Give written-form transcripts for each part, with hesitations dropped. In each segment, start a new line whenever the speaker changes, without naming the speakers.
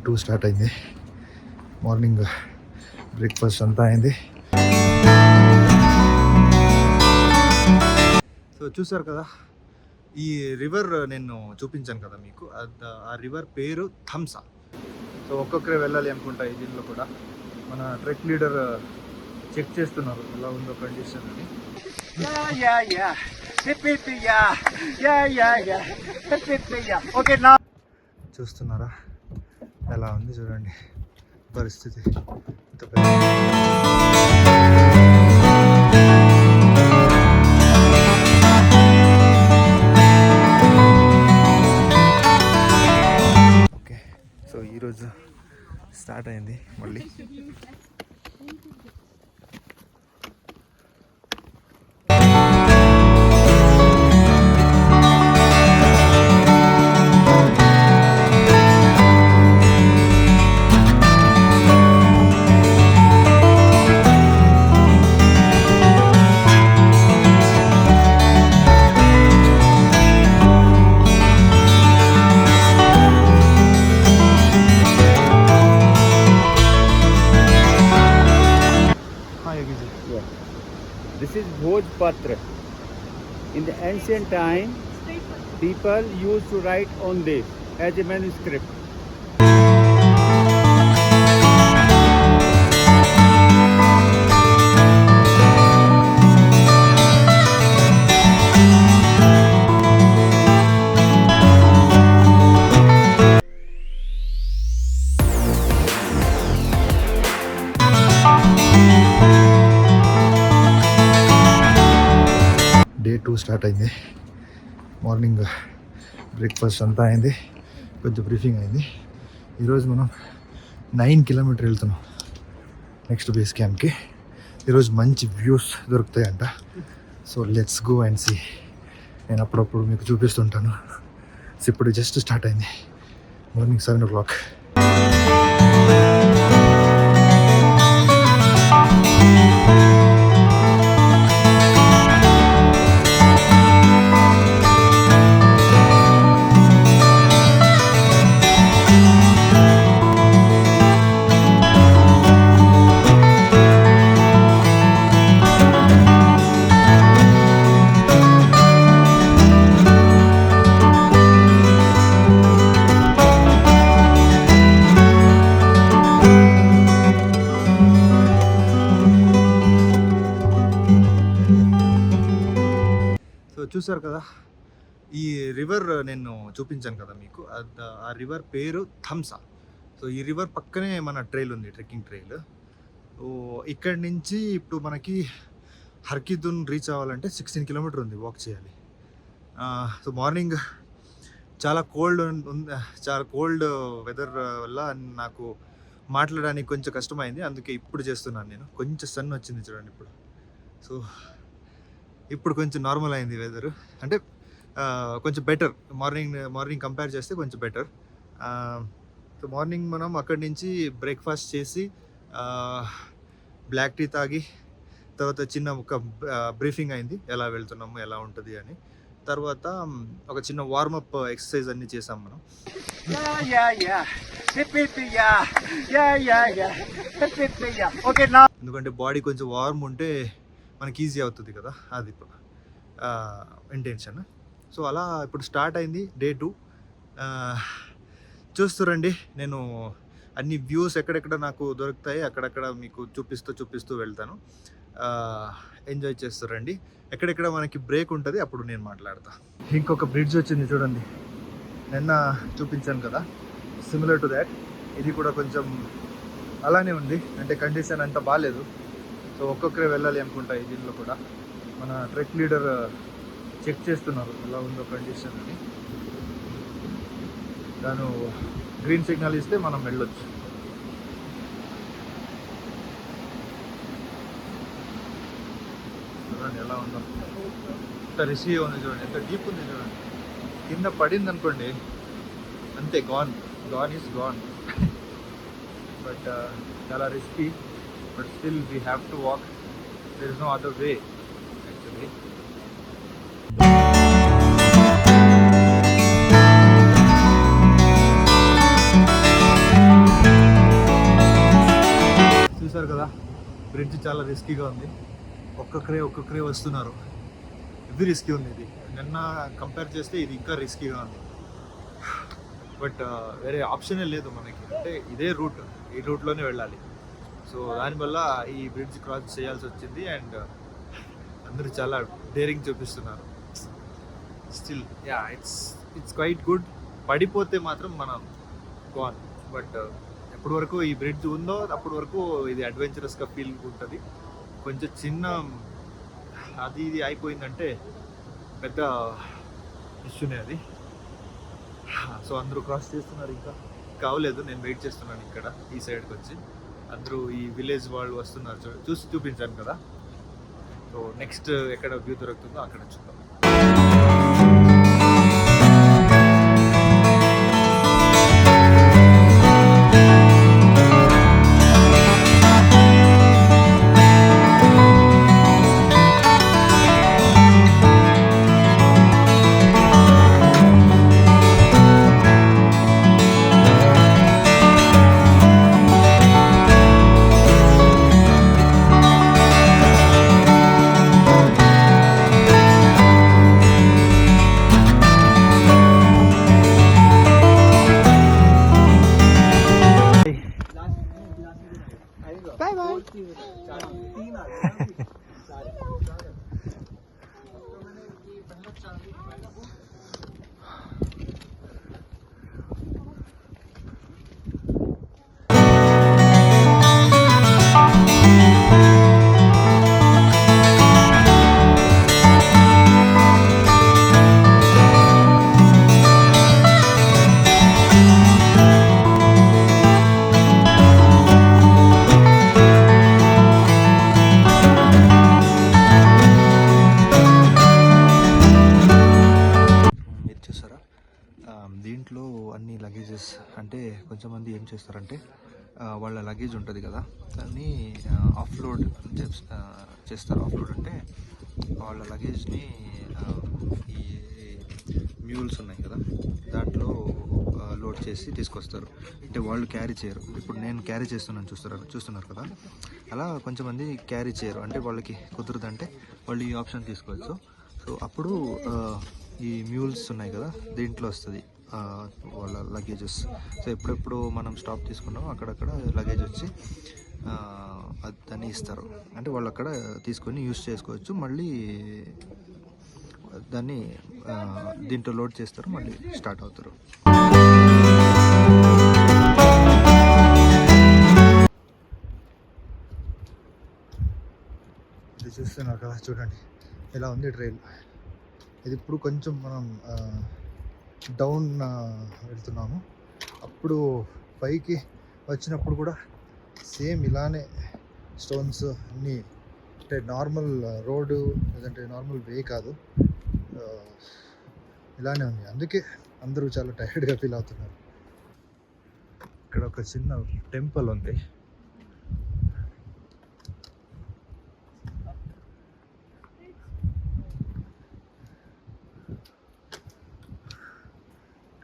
2 start అయింది. Morning breakfast అంతా అయింది. సో చూసారు కదా, ఈ రివర్ నేను చూపించాను కదా మీకు, ఆ రివర్ పేరు థమ్సా. సో ఒక్కొక్కరే వెళ్ళాలి అనుకుంటా ఈ దీనిలో కూడా. మన ట్రెక్ లీడర్ చెక్ చేస్తున్నారు ఎలా ఉందో కండిషన్ అని. చూస్తున్నారా ఎలా ఉంది చూడండి పరిస్థితి. ఓకే, సో ఈరోజు స్టార్ట్ అయింది మళ్ళీ.
This is Bhojpatra. In the ancient time, people used to write on this as a manuscript.
Day 2 start అయింది. మార్నింగ్ బ్రేక్ఫాస్ట్ అంతా అయింది, కొంచెం బ్రీఫింగ్ అయింది. ఈరోజు మనం 9 కిలోమీటర్ వెళ్తున్నాం నెక్స్ట్ బేస్ క్యాంప్కి. ఈరోజు మంచి వ్యూస్ దొరుకుతాయంట. So let's go and see. నేను అప్పుడప్పుడు మీకు చూపిస్తుంటాను. సో ఇప్పుడు జస్ట్ స్టార్ట్ అయింది, మార్నింగ్ 7 o'clock. చూసారు కదా, ఈ రివర్ నేను చూపించాను కదా మీకు, ఆ రివర్ పేరు థమ్సా. సో ఈ రివర్ పక్కనే మన ట్రైల్ ఉంది, ట్రెక్కింగ్ ట్రైల్. సో ఇక్కడి నుంచి ఇప్పుడు మనకి హర్కిదున్ రీచ్ అవ్వాలంటే 16 కిలోమీటర్ ఉంది, వాక్ చేయాలి. సో మార్నింగ్ చాలా కోల్డ్ వెదర్ వల్ల నాకు మాట్లాడడానికి కొంచెం కష్టమైంది, అందుకే ఇప్పుడు చేస్తున్నాను నేను. కొంచెం సన్ వచ్చింది చూడండి ఇప్పుడు. సో ఇప్పుడు కొంచెం నార్మల్ అయింది వెదర్, అంటే కొంచెం బెటర్. మార్నింగ్ కంపేర్ చేస్తే కొంచెం బెటర్. సో మార్నింగ్ మనం అక్కడి నుంచి బ్రేక్ఫాస్ట్ చేసి బ్లాక్ టీ తాగి తర్వాత చిన్న ఒక బ్రీఫింగ్ అయింది, ఎలా వెళ్తున్నాము ఎలా ఉంటుంది అని. తర్వాత ఒక చిన్న వార్మప్ ఎక్సర్సైజ్ అన్నీ చేసాం మనం. ఎందుకంటే బాడీ కొంచెం వార్మ్ ఉంటే మనకి ఈజీ అవుతుంది కదా, అది ఇంటెన్షన్. సో అలా ఇప్పుడు స్టార్ట్ అయింది డే 2. చూస్తురండి, నేను అన్ని వ్యూస్ ఎక్కడెక్కడ నాకు దొరుకుతాయి అక్కడక్కడ మీకు చూపిస్తూ వెళ్తాను. ఎంజాయ్ చేస్తారండి. ఎక్కడెక్కడ మనకి బ్రేక్ ఉంటుంది అప్పుడు నేను మాట్లాడతా. ఇంకొక బ్రిడ్జ్ వచ్చింది చూడండి, నిన్న చూపించాను కదా, సిమిలర్ టు దాట్. ఇది కూడా కొంచెం అలానే ఉంది, అంటే కండిషన్ అంత బాగాలేదు. సో ఒక్కొక్కరే వెళ్ళాలి అనుకుంటా ఈ దీనిలో కూడా. మన ట్రెక్ లీడర్ చెక్ చేస్తున్నారు ఎలా ఉందో కండిషన్ అని. దాని గ్రీన్ సిగ్నల్ ఇస్తే మనం వెళ్ళొచ్చు. చూడండి ఎలా ఉందో, ఎంత రిసీవ్ ఉంది చూడండి, ఎంత డీప్ ఉంది చూడండి. కింద పడింది అనుకోండి అంతే, గాన్ ఈజ్ గాన్. బట్ చాలా risky, but still we have to walk. There is no other way actually. Bridge చాలా రిస్కీగా ఉంది. ఒక్కొక్కరే వస్తున్నారు. ఇది రిస్కీ ఉంది. ఇది నిన్న కంపేర్ చేస్తే ఇది ఇంకా రిస్కీగా ఉంది. బట్ వేరే ఆప్షనే లేదు మనకి. అంటే ఇదే రూట్, ఈ రూట్లోనే వెళ్ళాలి. సో దానివల్ల ఈ బ్రిడ్జ్ క్రాస్ చేయాల్సి వచ్చింది. అండ్ అందరూ చాలా డేరింగ్ చూపిస్తున్నారు. Still it's quite good. పడిపోతే మాత్రం మనం గాన్. బట్ ఎప్పటి వరకు ఈ బ్రిడ్జ్ ఉందో అప్పటి వరకు ఇది అడ్వెంచరస్గా ఫీల్ ఉంటుంది. కొంచెం చిన్న అది ఇది అయిపోయిందంటే పెద్ద ఇష్యూనే అది. సో అందరూ క్రాస్ చేస్తున్నారు. ఇంకా కావలేదు. నేను వెయిట్ చేస్తున్నాను ఇక్కడ ఈ సైడ్కి వచ్చి. అందరూ ఈ విలేజ్ వాళ్ళు వస్తున్నారు. చూపించాను కదా. సో నెక్స్ట్ ఎక్కడ వ్యూ దొరుకుతుందో అక్కడ చూద్దాం. దీంట్లో అన్ని లగేజెస్ అంటే కొంచెంమంది ఏం చేస్తారంటే వాళ్ళ లగేజ్ ఉంటుంది కదా, దాన్ని ఆఫ్లోడ్ చేస్తారు. ఆఫ్లోడ్ అంటే వాళ్ళ లగేజ్ని ఈ మ్యూల్స్ ఉన్నాయి కదా దాంట్లో లోడ్ చేసి తీసుకొస్తారు. అంటే వాళ్ళు క్యారీ చేయరు. ఇప్పుడు నేను క్యారీ చేస్తున్నాను, చూస్తున్నారు కదా. అలా కొంచెంమంది క్యారీ చేయరు. అంటే వాళ్ళకి కుదరదంటే వాళ్ళు ఈ ఆప్షన్ తీసుకోవచ్చు. సో అప్పుడు ఈ మ్యూల్స్ ఉన్నాయి కదా దీంట్లో వస్తుంది వాళ్ళ లగేజెస్. సో ఎప్పుడెప్పుడు మనం స్టాప్ తీసుకున్నామో అక్కడక్కడ లగేజ్ వచ్చి దాన్ని ఇస్తారు. అంటే వాళ్ళు అక్కడ తీసుకొని యూస్ చేసుకోవచ్చు. మళ్ళీ దాన్ని దీంట్లో లోడ్ చేస్తారు, మళ్ళీ స్టార్ట్ అవుతారు. ఇది చూస్తున్నారు కదా, చూడండి ఇలా ఉంది ట్రైల్. ఇది ఇప్పుడు కొంచెం మనం డౌన్ వెళ్తున్నాము. అప్పుడు పైకి వచ్చినప్పుడు కూడా సేమ్ ఇలానే స్టోన్స్ అన్నీ. అంటే నార్మల్ రోడ్డు లేదంటే నార్మల్ వే కాదు, ఇలానే ఉంది. అందుకే అందరూ చాలా టైర్డ్గా ఫీల్ అవుతున్నారు. ఇక్కడ ఒక చిన్న టెంపుల్ ఉంది.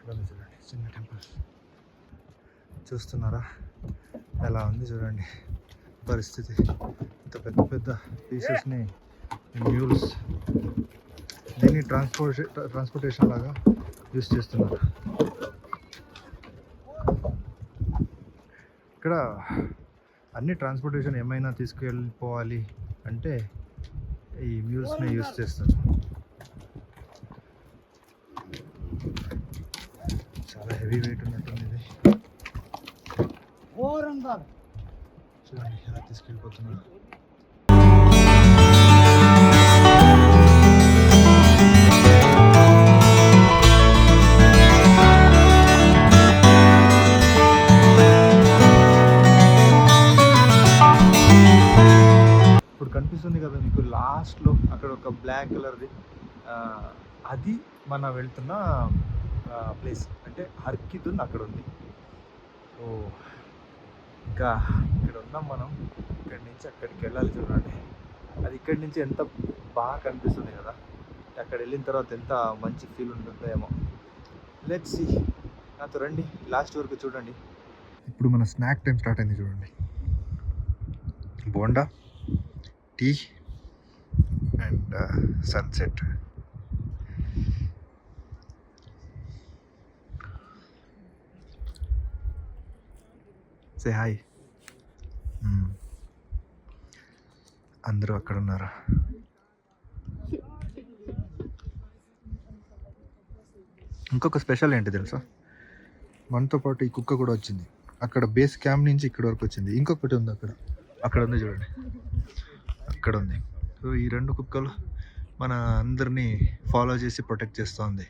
చూడండి చిన్న టెంపుల్ చూస్తున్నారా ఎలా ఉంది చూడండి పరిస్థితి. ఇంత పెద్ద పెద్ద పీసెస్ని మ్యూల్స్ దీన్ని ట్రాన్స్పోర్టేషన్ లాగా యూస్ చేస్తున్నారు. ఇక్కడ అన్ని ట్రాన్స్పోర్టేషన్ ఏమైనా తీసుకెళ్ళిపోవాలి అంటే ఈ మ్యూల్స్ని యూస్ చేస్తారు. చాలా హెవీ వెయిట్ ఉన్నట్టుంది ఇది. చూడండి ఎలా తీసుకెళ్ళిపోతున్నారు. ఇప్పుడు కనిపిస్తుంది కదా మీకు లాస్ట్లో అక్కడ ఒక బ్లాక్ కలర్ది, అది మనం వెళ్తున్న ప్లేస్. అంటే హర్కిదున్ అక్కడ ఉంది. సో ఇంకా ఇక్కడ ఉన్నాం మనం. ఇక్కడి నుంచి అక్కడికి వెళ్ళాలి చూడండి. అది ఇక్కడి నుంచి ఎంత బాగా కనిపిస్తుంది కదా. అక్కడ వెళ్ళిన తర్వాత ఎంత మంచి ఫీల్ ఉంటుందో ఏమో. Let's see. నాతో రండి, లాస్ట్ వరకు చూడండి. ఇప్పుడు మన స్నాక్ టైం స్టార్ట్ అయింది చూడండి. Bonda, tea and sunset. Say hi. అందరూ అక్కడ ఉన్నారు. ఇంకొక స్పెషల్ ఏంటి తెలుసా, మనతో పాటు ఈ కుక్క కూడా వచ్చింది. అక్కడ బేస్ క్యాంప్ నుంచి ఇక్కడ వరకు వచ్చింది. ఇంకొకటి ఉంది అక్కడ ఉంది చూడండి, అక్కడ ఉంది. సో ఈ 2 కుక్కలు మన అందరినీ ఫాలో చేసి ప్రొటెక్ట్ చేస్తూ ఉంది.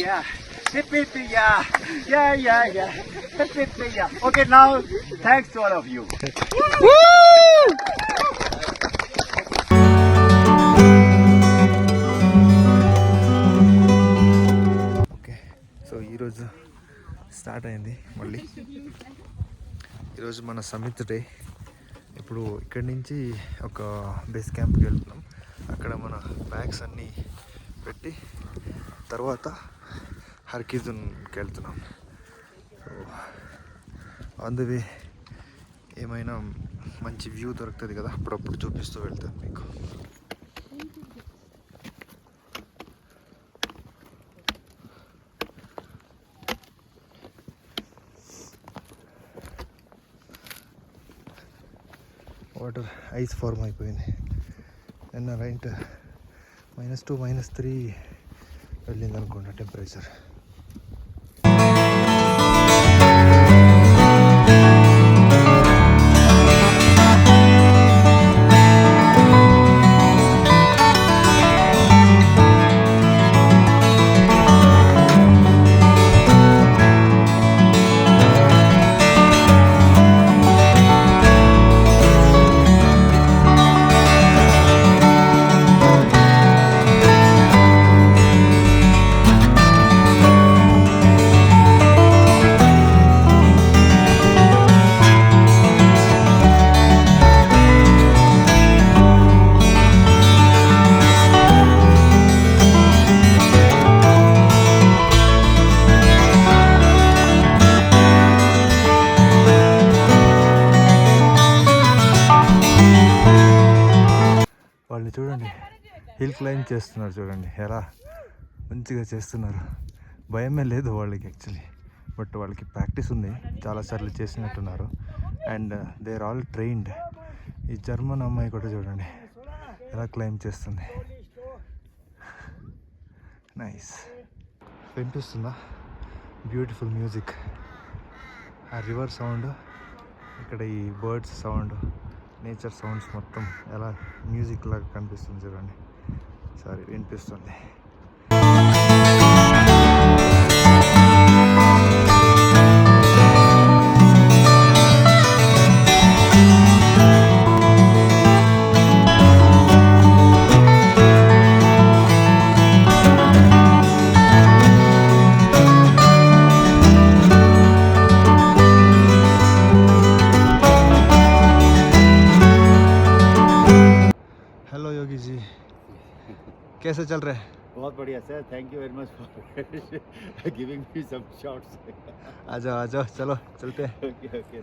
Yeah. Hip, hip, yeah. Hip, hip, yeah. Okay, now thanks to all of you.
Okay, so ఈరోజు స్టార్ట్ అయింది మళ్ళీ. ఈరోజు మన సమిత్ డే. ఇప్పుడు ఇక్కడి నుంచి ఒక బేస్ క్యాంప్కి వెళ్తున్నాం. అక్కడ మన బ్యాగ్స్ అన్నీ పెట్టి తర్వాత హర్కిజన్కి వెళ్తున్నాం. సో ఆన్ ద వే ఏమైనా మంచి వ్యూ దొరుకుతుంది కదా, అప్పుడప్పుడు చూపిస్తూ వెళ్తాను మీకు. వాటర్ ఐస్ ఫార్మ్ అయిపోయింది. నిన్న రైట్ -2 -3 వెళ్ళింది అనుకుంటా టెంపరేచర్. వాళ్ళు చూడండి హిల్ క్లైంబ్ చేస్తున్నారు, చూడండి ఎలా మంచిగా చేస్తున్నారు. భయమే లేదు వాళ్ళకి యాక్చువల్లీ, బట్ వాళ్ళకి ప్రాక్టీస్ ఉంది, చాలాసార్లు చేసినట్టున్నారు. And they are all trained. ఈ జర్మన్ అమ్మాయి కూడా చూడండి ఎలా క్లైంబ్ చేస్తుంది. నైస్. వినిపిస్తుందా బ్యూటిఫుల్ మ్యూజిక్, ఆ రివర్ సౌండ్, ఇక్కడ ఈ బర్డ్స్ సౌండ్, నేచర్ సౌండ్స్ మొత్తం ఎలా మ్యూజిక్ లాగా కనిపిస్తుంది చూడండి. సారీ వినిపిస్తుంది. कैसे चल रहे हैं?
बहुत बढ़िया sir, thank you very much for giving me some shots.
आ जाओ चलो चलते हैं.
Okay okay.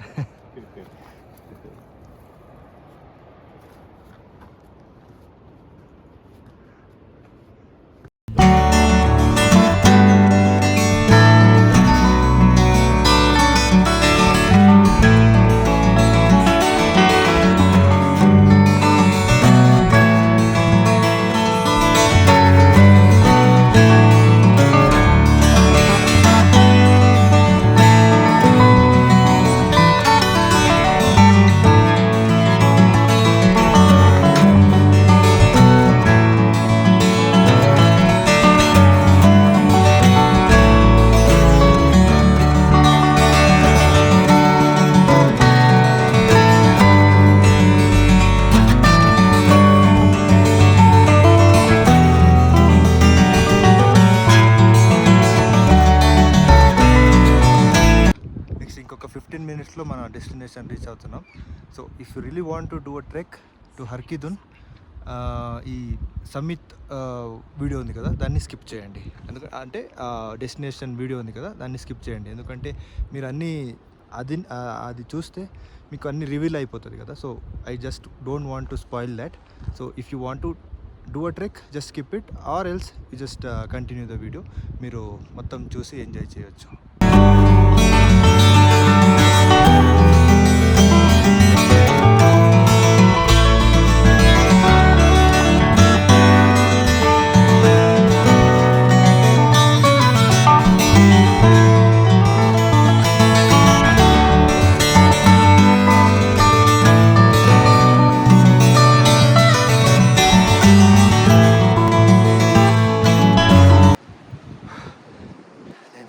ఇంకొక 15 మినిట్స్లో మన డెస్టినేషన్ రీచ్ అవుతున్నాం. So if you really want to do a trek to Har Ki Dun, ఈ సమ్మిత్ వీడియో ఉంది కదా దాన్ని స్కిప్ చేయండి. అంటే డెస్టినేషన్ వీడియో ఉంది కదా దాన్ని స్కిప్ చేయండి. ఎందుకంటే మీరు అన్నీ అది చూస్తే మీకు అన్నీ రివీల్ అయిపోతుంది కదా. So I just don't want to spoil that. So if you want to do a trek just skip it, or else you just continue the video. మీరు మొత్తం చూసి ఎంజాయ్ చేయొచ్చు.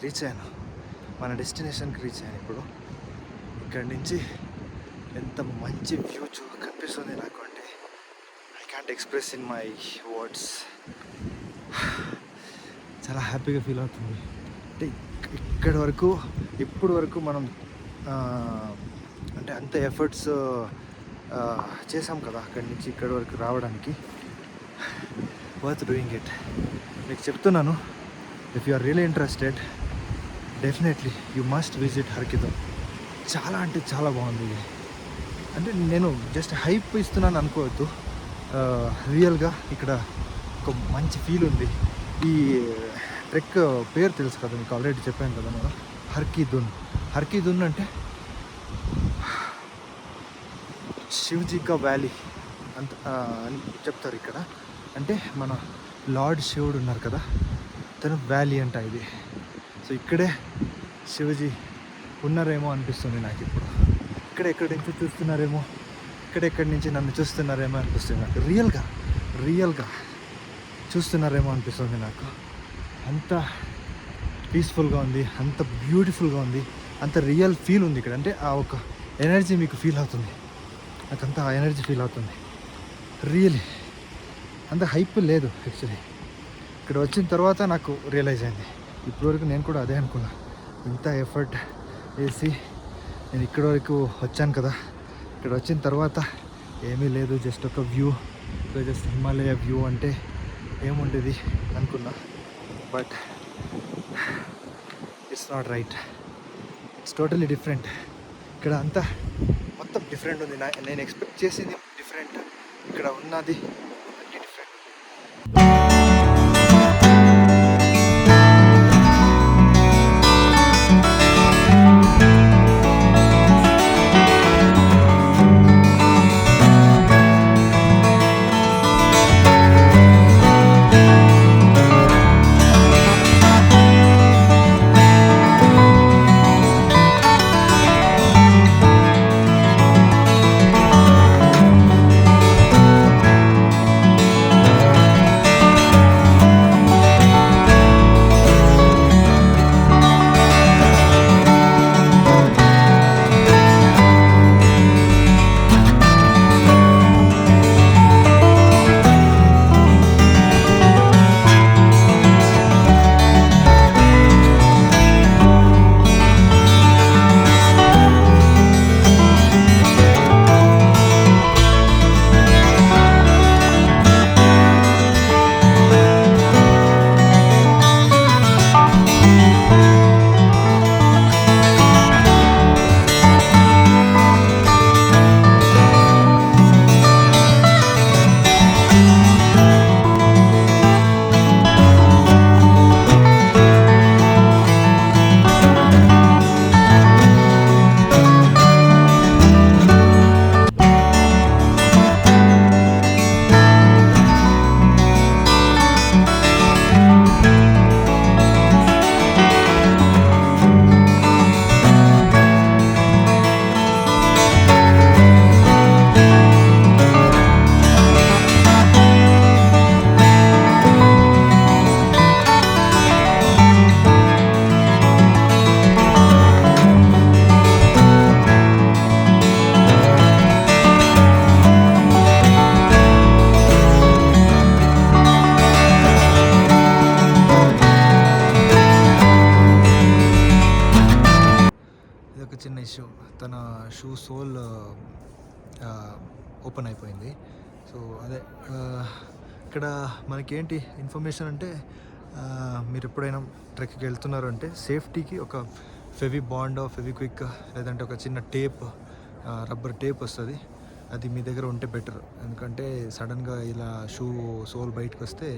రీచ్ అయ్యాను, మన డెస్టినేషన్కి రీచ్ అయ్యాను. ఇప్పుడు ఇక్కడి నుంచి ఎంత మంచి వ్యూ కనిపిస్తుంది నాకు అంటే I can't express in my words. చాలా హ్యాపీగా ఫీల్ అవుతుంది. అంటే ఇక్కడి వరకు ఇప్పటి వరకు మనం అంటే అంత ఎఫర్ట్స్ చేసాం కదా అక్కడి నుంచి ఇక్కడి వరకు రావడానికి. Worth doing it. మీకు చెప్తున్నాను, if you are really interested definitely you must visit Har Ki Dun. చాలా అంటే చాలా బాగుంది ఇది. అంటే నేను జస్ట్ హైప్ ఇస్తున్నాను అనుకోవద్దు, రియల్గా ఇక్కడ ఒక మంచి ఫీల్ ఉంది. ఈ ట్రెక్ పేరు తెలుసు కదా మీకు, ఆల్రెడీ చెప్పాను కదా నేను, హర్కిదున్. హర్కిదున్ అంటే శివజీకా వ్యాలీ అంత అని చెప్తారు ఇక్కడ. అంటే మన లార్డ్ శివుడు ఉన్నారు కదా, తను వ్యాలీ అంట ఇది. సో ఇక్కడే శివజీ ఉన్నారేమో అనిపిస్తుంది నాకు ఇప్పుడు. ఎక్కడి నుంచి చూస్తున్నారేమో, ఎక్కడి నుంచి నన్ను చూస్తున్నారేమో అనిపిస్తుంది నాకు. రియల్గా చూస్తున్నారేమో అనిపిస్తుంది నాకు. అంత పీస్ఫుల్గా ఉంది, అంత బ్యూటిఫుల్గా ఉంది, అంత రియల్ ఫీల్ ఉంది ఇక్కడ. అంటే ఆ ఒక ఎనర్జీ మీకు ఫీల్ అవుతుంది, నాకంతా ఆ ఎనర్జీ ఫీల్ అవుతుంది. రియలీ అంత హైప్ లేదు యాక్చువల్లీ. ఇక్కడ వచ్చిన తర్వాత నాకు రియలైజ్ అయింది. ఇప్పటివరకు నేను కూడా అదే అనుకున్నా, ఇంత ఎఫర్ట్ వేసి నేను ఇక్కడి వరకు వచ్చాను కదా, ఇక్కడ వచ్చిన తర్వాత ఏమీ లేదు, జస్ట్ ఒక వ్యూ, జస్ట్ హిమాలయ వ్యూ అంటే ఏముండేది అనుకున్నా. But it's not right, it's totally different. ఇక్కడ అంతా మొత్తం డిఫరెంట్ ఉంది. నేను ఎక్స్పెక్ట్ చేసింది డిఫరెంట్, ఇక్కడ ఉన్నది అన్ని డిఫరెంట్. ఇష్యూ, తన షూ సోల్ ఓపెన్ అయిపోయింది. సో అదే ఇక్కడ మనకేంటి ఇన్ఫర్మేషన్ అంటే మీరు ఎప్పుడైనా ట్రెక్కి వెళ్తున్నారు అంటే సేఫ్టీకి ఒక ఫెవి బాండ్ ఫెవిక్విక్ లేదంటే ఒక చిన్న టేప్, రబ్బర్ టేప్ వస్తుంది, అది మీ దగ్గర ఉంటే బెటర్. ఎందుకంటే సడన్గా ఇలా షూ సోల్ బయటకు వస్తే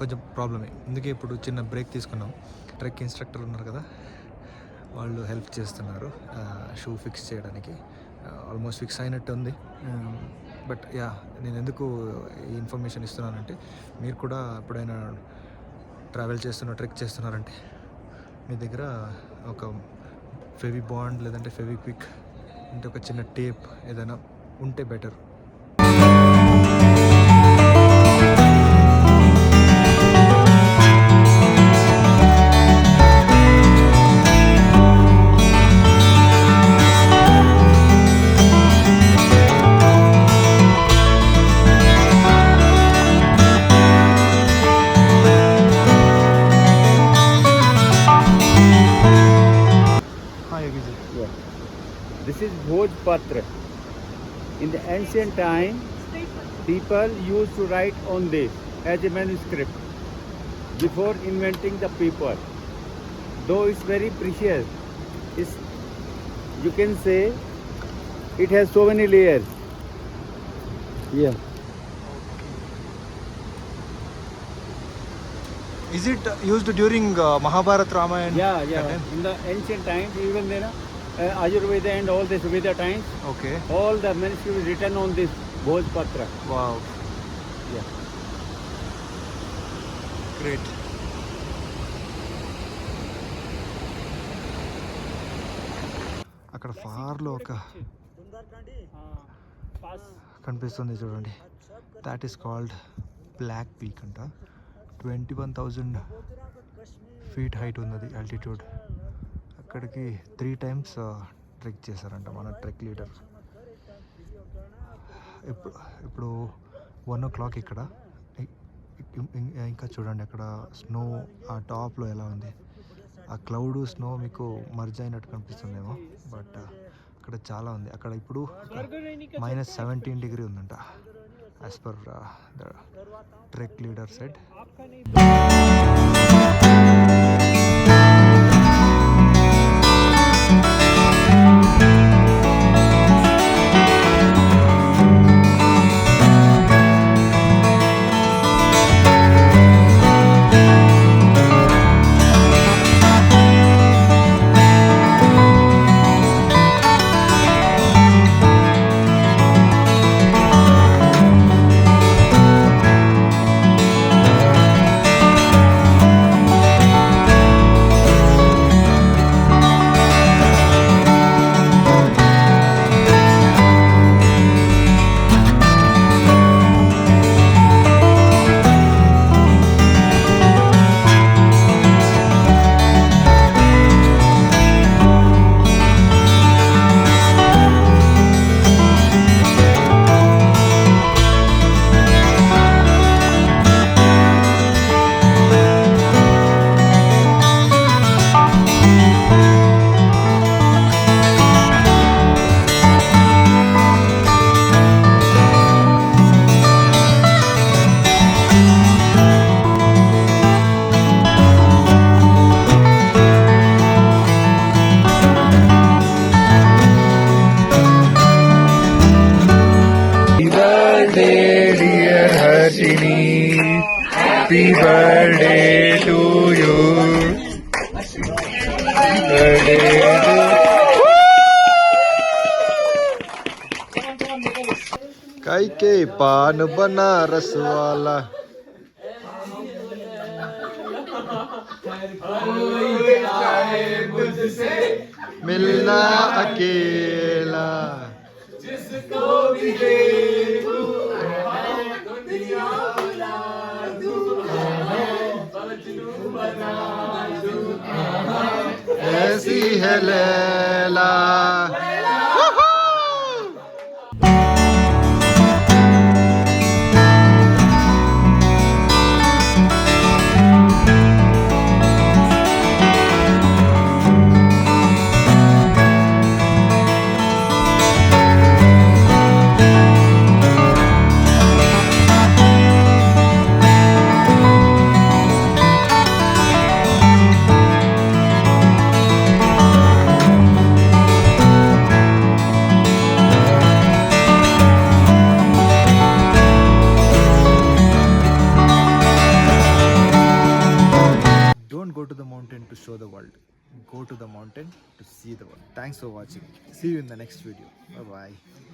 కొంచెం ప్రాబ్లమే. అందుకే ఇప్పుడు చిన్న బ్రేక్ తీసుకున్నాం. ట్రెక్ ఇన్స్ట్రక్టర్ ఉన్నారు కదా, వాళ్ళు హెల్ప్ చేస్తున్నారు షూ ఫిక్స్ చేయడానికి. ఆల్మోస్ట్ ఫిక్స్ అయినట్టు ఉంది. బట్ యా, నేను ఎందుకు ఈ ఇన్ఫర్మేషన్ ఇస్తున్నానంటే మీరు కూడా ఎప్పుడైనా ట్రావెల్ ట్రెక్ చేస్తున్నారంటే మీ దగ్గర ఒక ఫెవి బాండ్ లేదంటే ఫెవిక్విక్ అంటే ఒక చిన్న టేప్ ఏదైనా ఉంటే better.
Yeah. This is Bhojpatra. In the ancient time, people used to write on this as a manuscript before inventing the paper. Though it's very precious, you can say it has so many layers. Yeah.
Is it used during Mahabharata, Ramayana?
Yeah. In the ancient times, even then, Ayurveda and all this Veda times,
Okay.
all the manuscripts written on this Bhojpatra.
Wow.
Yeah.
Great. అక్కడ ఫార్లో ఒక కనిపిస్తుంది చూడండి, that is called black peak అంట. 21,000 feet height ఉన్నది altitude. అక్కడికి 3 times trek చేశారంట మన trek leader. ఇప్పుడు 1 o'clock ఇక్కడ. ఇంకా చూడండి అక్కడ స్నో ఆ టాప్లో ఎలా ఉంది. ఆ క్లౌడ్ స్నో మీకు మర్జ్ అయినట్టు కనిపిస్తుందేమో, బట్ అక్కడ చాలా ఉంది. అక్కడ ఇప్పుడు -17 degree ఉందంట as per the trek leader said. Happy birthday to you. काई के पान बनारस वाला मिलना अकेला जिसको भी देखूं ऐसी है Laila. don't go to the mountain to show the world. Go to the mountain to see the world. Thanks for watching. See you in the next video. Bye bye.